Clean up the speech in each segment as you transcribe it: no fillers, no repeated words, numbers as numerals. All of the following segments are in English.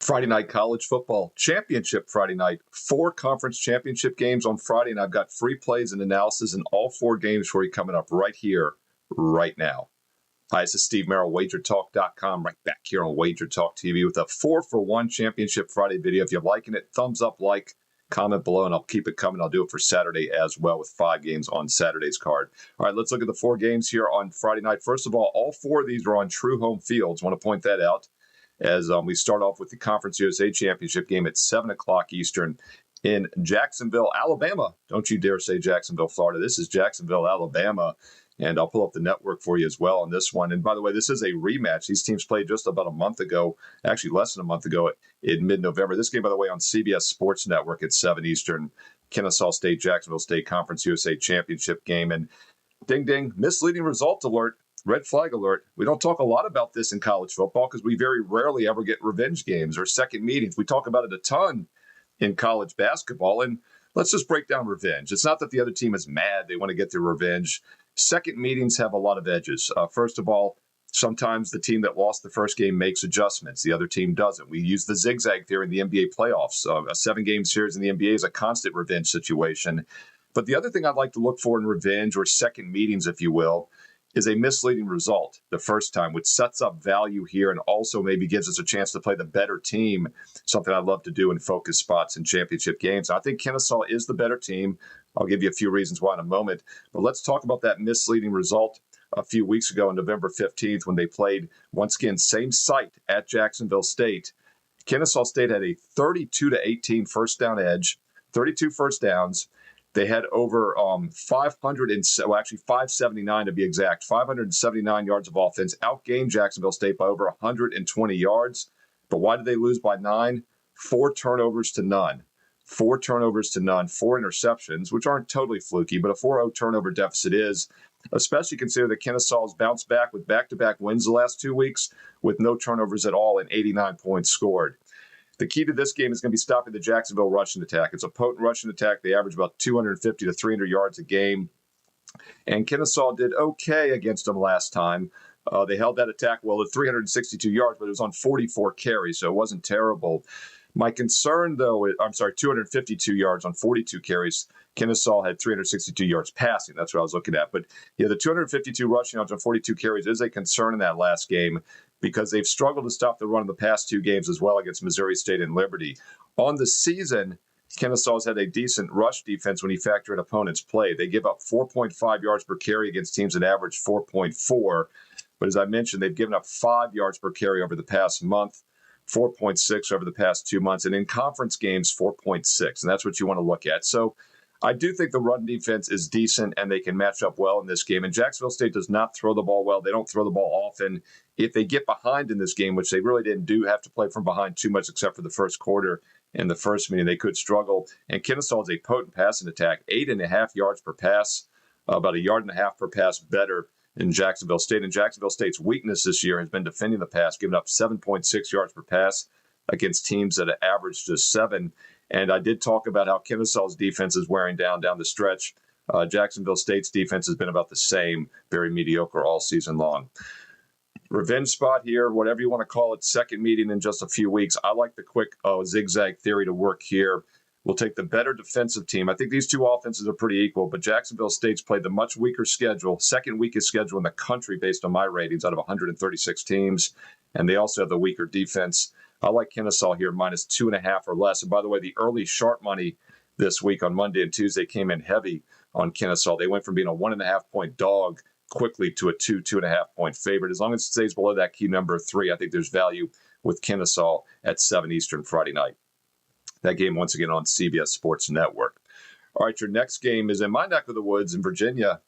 Friday night college football championship Friday night, 4 conference championship games on Friday, and I've got free plays and analysis in all 4 games for you coming up right here, right now. Hi, this is Steve Merril, WagerTalk.com, right back here on WagerTalk TV with a 4-for-1 championship Friday video. If you're liking it, thumbs up, like, comment below, and I'll keep it coming. I'll do it for Saturday as well with 5 games on Saturday's card. All right, let's look at the 4 games here on Friday night. First of all 4 of these are on true home fields. I want to point that out as we start off with the Conference USA Championship game at 7 o'clock Eastern in Jacksonville, Alabama. Don't you dare say Jacksonville, Florida. This is Jacksonville, Alabama. And I'll pull up the network for you as well on this one. And by the way, this is a rematch. These teams played just about a month ago, actually less than a month ago in mid-November. This game, by the way, on CBS Sports Network at 7 Eastern, Kennesaw State, Jacksonville State Conference USA Championship game. And ding, ding, misleading result alert, red flag alert. We don't talk a lot about this in college football because we very rarely ever get revenge games or second meetings. We talk about it a ton in college basketball. And let's just break down revenge. It's not that the other team is mad. They want to get their revenge. Second meetings have a lot of edges. First of all, sometimes the team that lost the first game makes adjustments. The other team doesn't. We use the zigzag theory in the NBA playoffs. A 7-game series in the NBA is a constant revenge situation. But the other thing I'd like to look for in revenge or second meetings, if you will, is a misleading result the first time, which sets up value here and also maybe gives us a chance to play the better team, something I'd love to do in focus spots in championship games. I think Kennesaw is the better team. I'll give you a few reasons why in a moment. But let's talk about that misleading result a few weeks ago on November 15th when they played, once again, same site at Jacksonville State. Kennesaw State had a 32-18 first down edge, 32 first downs. They had over 579 to be exact, 579 yards of offense, outgained Jacksonville State by over 120 yards. But why did they lose by 9? 4 turnovers to none. 4 turnovers to none, 4 interceptions, which aren't totally fluky, but a 4-0 turnover deficit is, especially consider that Kennesaw has bounced back with back-to-back wins the last 2 weeks with no turnovers at all and 89 points scored. The key to this game is going to be stopping the Jacksonville rushing attack. It's a potent rushing attack. They average about 250 to 300 yards a game. And Kennesaw did okay against them last time. They held that attack well at 362 yards, but it was on 44 carries, so it wasn't terrible. My concern, though, 252 yards on 42 carries. Kennesaw had 362 yards passing. That's what I was looking at. But yeah, the 252 rushing yards on 42 carries is a concern in that last game because they've struggled to stop the run in the past 2 games as well against Missouri State and Liberty. On the season, Kennesaw's had a decent rush defense when you factor in opponents' play. They give up 4.5 yards per carry against teams that average 4.4. But as I mentioned, they've given up 5 yards per carry over the past month. 4.6 over the past 2 months, and in conference games, 4.6, and that's what you want to look at. So I do think the run defense is decent, and they can match up well in this game. And Jacksonville State does not throw the ball well. They don't throw the ball often. If they get behind in this game, which they really didn't do, have to play from behind too much except for the first quarter in the first meeting, they could struggle. And Kennesaw is a potent passing attack, 8.5 yards per pass, about 1.5 yards per pass better in Jacksonville State. And Jacksonville State's weakness this year has been defending the pass, giving up 7.6 yards per pass against teams that average just 7. And I did talk about how Kennesaw's defense is wearing down the stretch. Jacksonville State's defense has been about the same, very mediocre all season long. Revenge spot here, whatever you want to call it, second meeting in just a few weeks. I like the quick zigzag theory to work here. We'll take the better defensive team. I think these 2 offenses are pretty equal, but Jacksonville State's played the much weaker schedule, second weakest schedule in the country based on my ratings out of 136 teams, and they also have the weaker defense. I like Kennesaw here, minus 2.5 or less. And by the way, the early sharp money this week on Monday and Tuesday came in heavy on Kennesaw. They went from being a 1.5-point dog quickly to a 2.5-point favorite. As long as it stays below that key number of 3, I think there's value with Kennesaw at 7 Eastern Friday night. That game, once again, on CBS Sports Network. All right, your next game is in my neck of the woods in Virginia,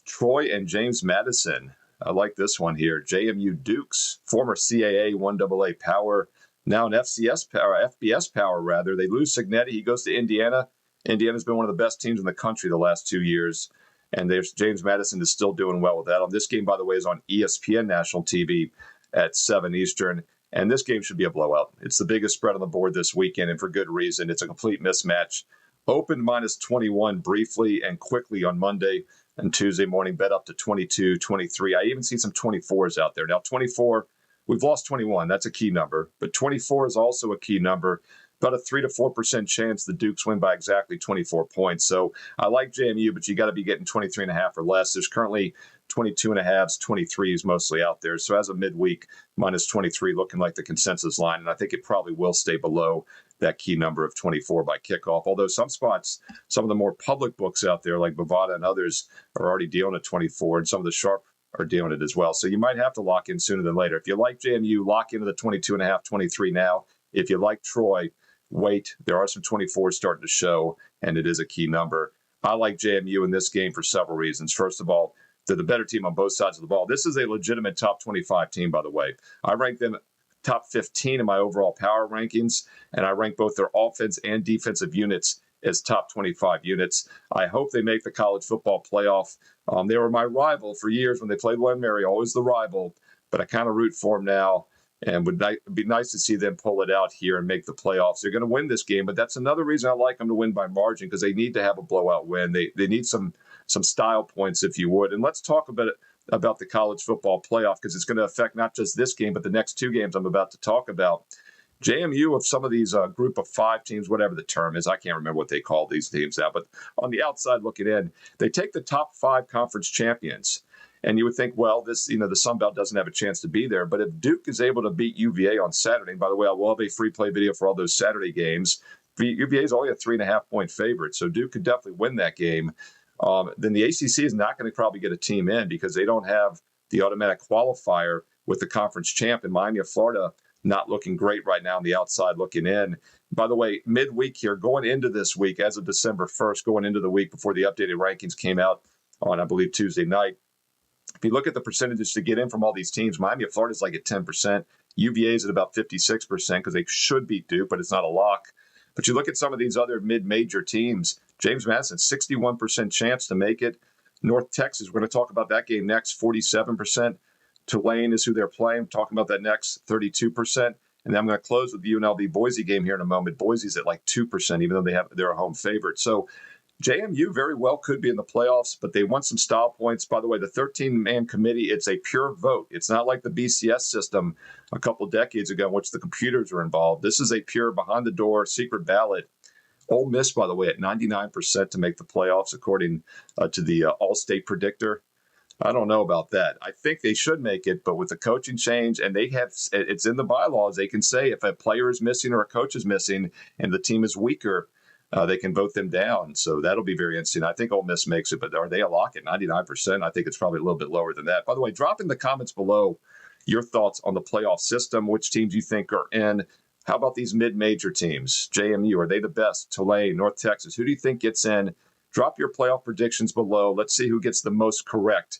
Troy and James Madison. I like this one here. JMU Dukes, former CAA 1AA power, now an FBS power, rather. They lose Signetti. He goes to Indiana. Indiana's been one of the best teams in the country the last 2 years, and James Madison is still doing well with that. This game, by the way, is on ESPN National TV at 7 Eastern. And this game should be a blowout. It's the biggest spread on the board this weekend, and for good reason. It's a complete mismatch. Opened minus 21 briefly and quickly on Monday and Tuesday morning, bet up to 22, 23. I even see some 24s out there. Now, 24 We've lost 21. That's a key number. But 24 is also a key number. About a 3 to 4% chance the Dukes win by exactly 24 points. So I like JMU, but you got to be getting 23.5 or less. There's currently 22.5s, 23s mostly out there. So as of midweek, minus 23 looking like the consensus line. And I think it probably will stay below that key number of 24 by kickoff. Although some spots, some of the more public books out there like Bovada and others are already dealing at 24, and some of the sharp are doing it as well. So you might have to lock in sooner than later. If you like JMU, lock into the 22.5, 23 now. If you like Troy, wait. There are some 24s starting to show, and it is a key number. I like JMU in this game for several reasons. First of all, they're the better team on both sides of the ball. This is a legitimate top 25 team, by the way. I rank them top 15 in my overall power rankings, and I rank both their offense and defensive units as top 25 units. I hope they make the college football playoff. They were my rival for years when they played William Mary, always the rival, but I kind of root for them now. And would be nice to see them pull it out here and make the playoffs. They're going to win this game, but that's another reason I like them to win by margin, because they need to have a blowout win. They need some style points, if you would. And let's talk about the college football playoff, because it's going to affect not just this game, but the next two games I'm about to talk about. JMU, of some of these group of five teams, whatever the term is, I can't remember what they call these teams now, but on the outside looking in, they take the top five conference champions. And you would think, well, this, the Sun Belt doesn't have a chance to be there. But if Duke is able to beat UVA on Saturday, and by the way, I will have a free play video for all those Saturday games. UVA is only a 3.5-point favorite, so Duke could definitely win that game. Then the ACC is not going to probably get a team in, because they don't have the automatic qualifier with the conference champ. And Miami of Florida not looking great right now on the outside looking in. By the way, midweek here, going into this week, as of December 1st, going into the week before the updated rankings came out on, I believe, Tuesday night. If you look at the percentages to get in from all these teams, Miami of Florida is like at 10%. UVA is at about 56% because they should beat Duke, but it's not a lock. But you look at some of these other mid-major teams, James Madison, 61% chance to make it. North Texas, we're going to talk about that game next, 47%. Tulane is who they're playing. We're talking about that next, 32%. And then I'm going to close with the UNLV Boise game here in a moment. Boise's at like 2%, even though they're a home favorite. So JMU very well could be in the playoffs, but they want some style points. By the way, the 13-man committee, it's a pure vote. It's not like the BCS system a couple decades ago in which the computers were involved. This is a pure behind-the-door secret ballot. Ole Miss, by the way, at 99% to make the playoffs, according to the All-State predictor. I don't know about that. I think they should make it, but with the coaching change, and it's in the bylaws, they can say if a player is missing or a coach is missing and the team is weaker, they can vote them down. So that'll be very interesting. I think Ole Miss makes it, but are they a lock at 99%? I think it's probably a little bit lower than that. By the way, drop in the comments below your thoughts on the playoff system, which teams you think are in. How about these mid-major teams? JMU, are they the best? Tulane, North Texas, who do you think gets in? Drop your playoff predictions below. Let's see who gets the most correct.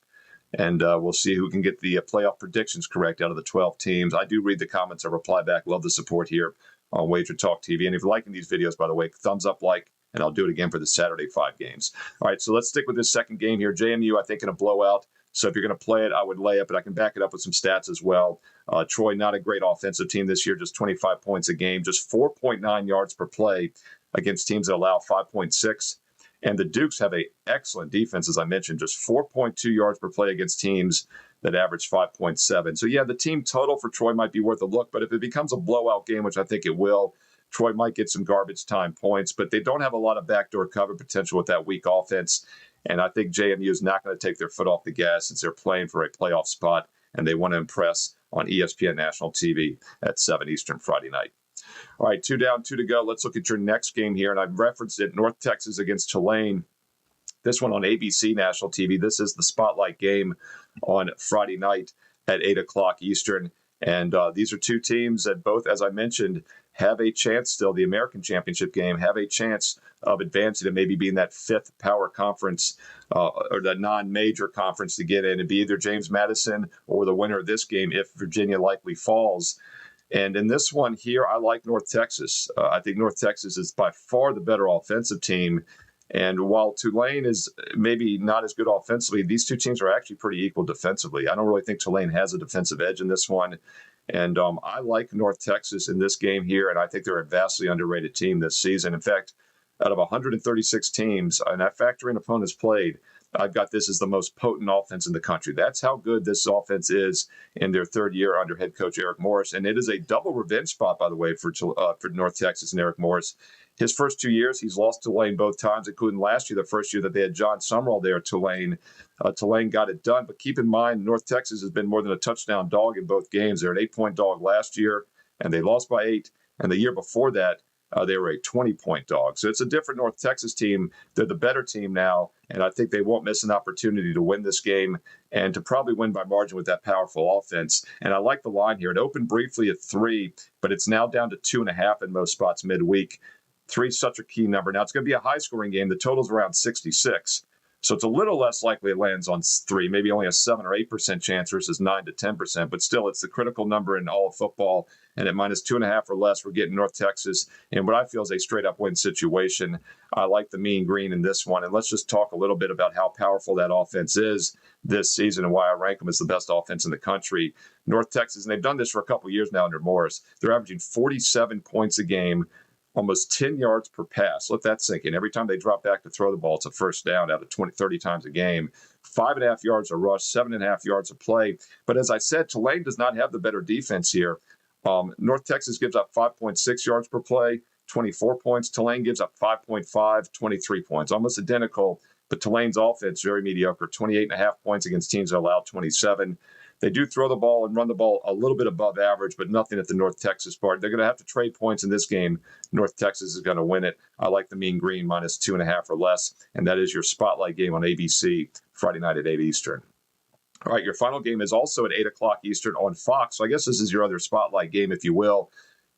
And we'll see who can get the playoff predictions correct out of the 12 teams. I do read the comments. I reply back. Love the support here on WagerTalk TV. And if you're liking these videos, by the way, thumbs up, like, and I'll do it again for the Saturday 5 games. All right, so let's stick with this second game here. JMU, I think, in a blowout. So if you're going to play it, I would lay it, but I can back it up with some stats as well. Troy, not a great offensive team this year, just 25 points a game, just 4.9 yards per play against teams that allow 5.6. And the Dukes have an excellent defense, as I mentioned, just 4.2 yards per play against teams that average 5.7. So, yeah, the team total for Troy might be worth a look, but if it becomes a blowout game, which I think it will, Troy might get some garbage time points, but they don't have a lot of backdoor cover potential with that weak offense. And I think JMU is not going to take their foot off the gas since they're playing for a playoff spot, and they want to impress on ESPN National TV at 7 Eastern Friday night. All right, 2 down, 2 to go. Let's look at your next game here. And I've referenced it, North Texas against Tulane. This one on ABC National TV. This is the spotlight game on Friday night at 8 o'clock Eastern. And these are two teams that both, as I mentioned, have a chance still, the American Championship game, have a chance of advancing and maybe being that fifth power conference or the non-major conference to get in and be either James Madison or the winner of this game if Virginia likely falls. And in this one here, I like North Texas. I think North Texas is by far the better offensive team. And while Tulane is maybe not as good offensively, these two teams are actually pretty equal defensively. I don't really think Tulane has a defensive edge in this one. And I like North Texas in this game here, and I think they're a vastly underrated team this season. In fact, out of 136 teams, and I factor in opponents played, I've got this as the most potent offense in the country. That's how good this offense is in their third year under head coach Eric Morris. And it is a double revenge spot, by the way, for North Texas and Eric Morris. His first 2 years, he's lost to Tulane both times, including last year, the first year that they had John Summerall there at Tulane. Tulane got it done. But keep in mind, North Texas has been more than a touchdown dog in both games. They're an 8-point dog last year, and they lost by 8. And the year before that, they were a 20-point dog. So it's a different North Texas team. They're the better team now, and I think they won't miss an opportunity to win this game and to probably win by margin with that powerful offense. And I like the line here. It opened briefly at 3, but it's now down to 2.5 in most spots midweek. 3 is such a key number. Now, it's going to be a high-scoring game. The total's around 66. So it's a little less likely it lands on 3, maybe only a 7 or 8% chance versus 9 to 10%. But still, it's the critical number in all of football. And at minus 2.5 or less, we're getting North Texas in what I feel is a straight-up win situation. I like the mean green in this one. And let's just talk a little bit about how powerful that offense is this season and why I rank them as the best offense in the country. North Texas, and they've done this for a couple of years now under Morris, they're averaging 47 points a game, almost 10 yards per pass. Let that sink in. Every time they drop back to throw the ball, it's a first down out of 20, 30 times a game. 5.5 yards a rush, 7.5 yards a play. But as I said, Tulane does not have the better defense here. North Texas gives up 5.6 yards per play, 24 points. Tulane gives up 5.5, 23 points. Almost identical, but Tulane's offense, very mediocre. 28.5 points against teams that allow 27. They do throw the ball and run the ball a little bit above average, but nothing at the North Texas part. They're going to have to trade points in this game. North Texas is going to win it. I like the mean green minus 2.5 or less, and that is your spotlight game on ABC Friday night at 8 Eastern. All right, your final game is also at 8 o'clock Eastern on Fox. So I guess this is your other spotlight game, if you will.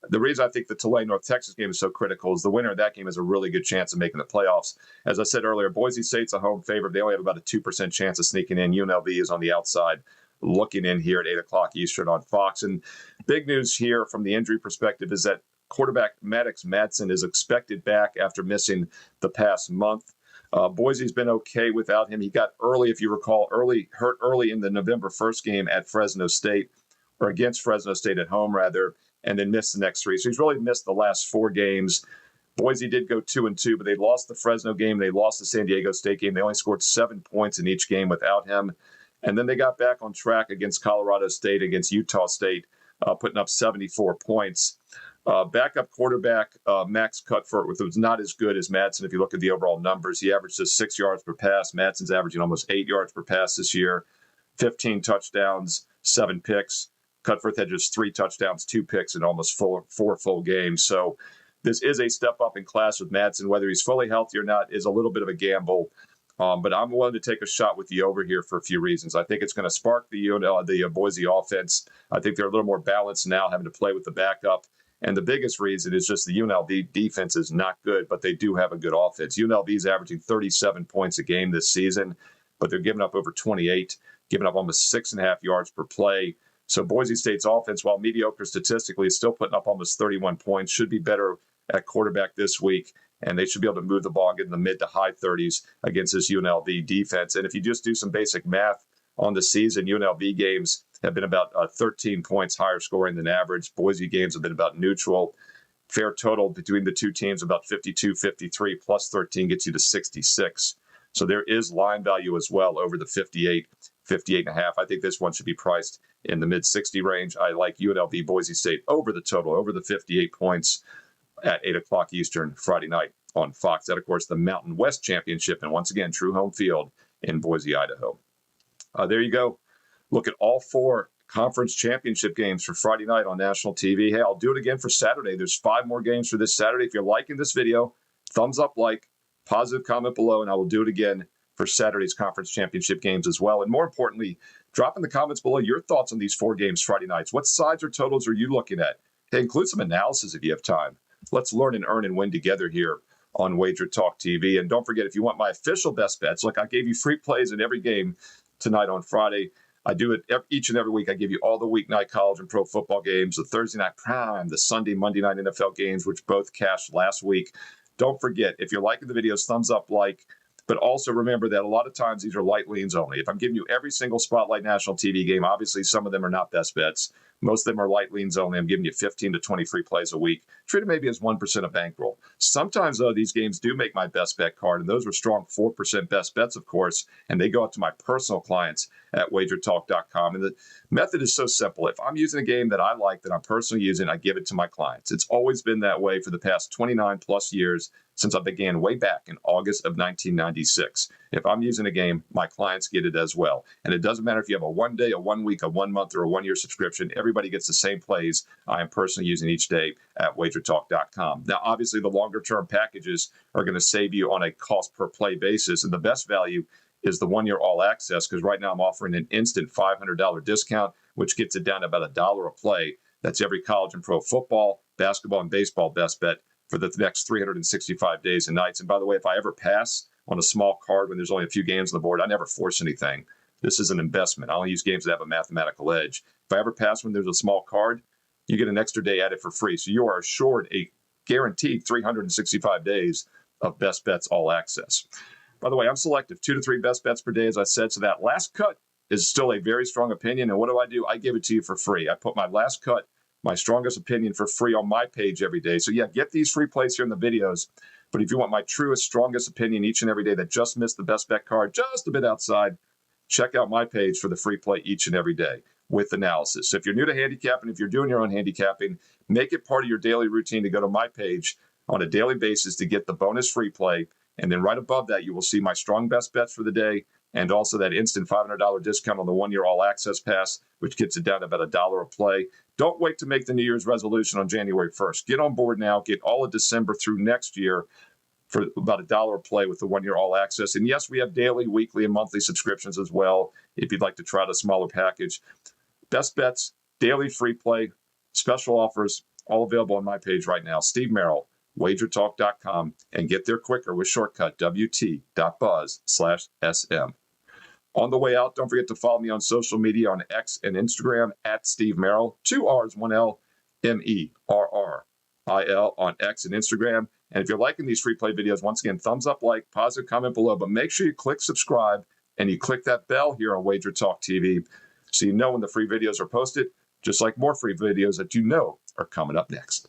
The reason I think the Tulane-North Texas game is so critical is the winner of that game has a really good chance of making the playoffs. As I said earlier, Boise State's a home favorite. They only have about a 2% chance of sneaking in. UNLV is on the outside looking in here at 8 o'clock Eastern on Fox. And big news here from the injury perspective is that quarterback Maddox Madsen is expected back after missing the past month. Boise's been okay without him. He got early, if you recall, hurt early in the November 1st game at Fresno State, or against Fresno State at home, rather, and then missed the next 3. So he's really missed the last 4 games. Boise did go 2-2, but they lost the Fresno game. They lost the San Diego State game. They only scored 7 points in each game without him. And then they got back on track against Colorado State, against Utah State, putting up 74 points. Backup quarterback Max Cutfort was not as good as Madsen. If you look at the overall numbers, he averaged just 6 yards per pass. Madsen's averaging almost 8 yards per pass this year, 15 touchdowns, 7 picks. Cutfort had just 3 touchdowns, 2 picks in almost 4 full games. So this is a step up in class with Madsen. Whether he's fully healthy or not is a little bit of a gamble. But I'm willing to take a shot with the over here for a few reasons. I think it's going to spark the Boise offense. I think they're a little more balanced now, having to play with the backup. And the biggest reason is just the UNLV defense is not good, but they do have a good offense. UNLV is averaging 37 points a game this season, but they're giving up over 28, giving up almost 6.5 yards per play. So Boise State's offense, while mediocre statistically, is still putting up almost 31 points, should be better at quarterback this week. And they should be able to move the ball and get in the mid to high 30s against this UNLV defense. And if you just do some basic math on the season, UNLV games have been about 13 points higher scoring than average. Boise games have been about neutral. Fair total between the two teams about 52-53 plus 13 gets you to 66. So there is line value as well over the 58.5. I think this one should be priced in the mid 60 range. I like UNLV Boise State over the total, over the 58 points at 8 o'clock Eastern Friday night on Fox. That, of course, the Mountain West Championship, and once again, true home field in Boise, Idaho. There you go. Look at all 4 conference championship games for Friday night on national TV. Hey, I'll do it again for Saturday. There's 5 more games for this Saturday. If you're liking this video, thumbs up, positive comment below, and I will do it again for Saturday's conference championship games as well. And more importantly, drop in the comments below your thoughts on these 4 games Friday nights. What sides or totals are you looking at? Hey, include some analysis if you have time. Let's learn and earn and win together here on WagerTalk TV. And don't forget, if you want my official best bets, look, I gave you free plays in every game tonight on Friday. I do it each and every week. I give you all the weeknight college and pro football games, the Thursday night prime, the Sunday, Monday night NFL games, which both cashed last week. Don't forget, if you're liking the videos, thumbs up, but also remember that a lot of times these are light leans only. If I'm giving you every single Spotlight National TV game, obviously some of them are not best bets, Most of them are light leans only. I'm giving you 15 to 20 free plays a week. Treat it maybe as 1% of bankroll. Sometimes, though, these games do make my best bet card, and those are strong 4% best bets, of course, and they go out to my personal clients at WagerTalk.com. And the method is so simple. If I'm using a game that I like, that I'm personally using, I give it to my clients. It's always been that way for the past 29 plus years since I began way back in August of 1996. If I'm using a game, my clients get it as well. And it doesn't matter if you have a 1 day, a 1 week, a 1 month, or a 1 year subscription. Everybody gets the same plays I am personally using each day at WagerTalk.com. Now, obviously, the longer term packages are going to save you on a cost per play basis. And the best value is the 1 year all access, because right now I'm offering an instant $500 discount, which gets it down to about $1 a play. That's every college and pro football, basketball, and baseball best bet for the next 365 days and nights. And by the way, if I ever pass on a small card when there's only a few games on the board, I never force anything. This is an investment. I only use games that have a mathematical edge. If I ever pass when there's a small card, you get an extra day at it for free. So you are assured a guaranteed 365 days of best bets all access. By the way, I'm selective, 2 to 3 best bets per day, as I said. So that last cut is still a very strong opinion. And what do? I give it to you for free. I put my last cut, my strongest opinion, for free on my page every day. So yeah, get these free plays here in the videos. But if you want my truest, strongest opinion each and every day that just missed the best bet card just a bit outside, check out my page for the free play each and every day with analysis. So if you're new to handicapping, if you're doing your own handicapping, make it part of your daily routine to go to my page on a daily basis to get the bonus free play. And then right above that, you will see my strong best bets for the day, and also that instant $500 discount on the 1 year all access pass, which gets it down to about $1 a play. Don't wait to make the New Year's resolution on January 1st. Get on board now. Get all of December through next year for about $1 a play with the 1 year all access. And yes, we have daily, weekly, and monthly subscriptions as well if you'd like to try the smaller package. Best bets, daily free play, special offers, all available on my page right now. Steve Merril, WagerTalk.com, and get there quicker with shortcut WT.buzz/SM. On the way out, don't forget to follow me on social media on X and Instagram at Steve Merril, 2 R's, 1 L, MERRIL on X and Instagram. And if you're liking these free play videos, once again, thumbs up, like, positive comment below, but make sure you click subscribe and you click that bell here on Wager Talk TV so you know when the free videos are posted, just like more free videos that you know are coming up next.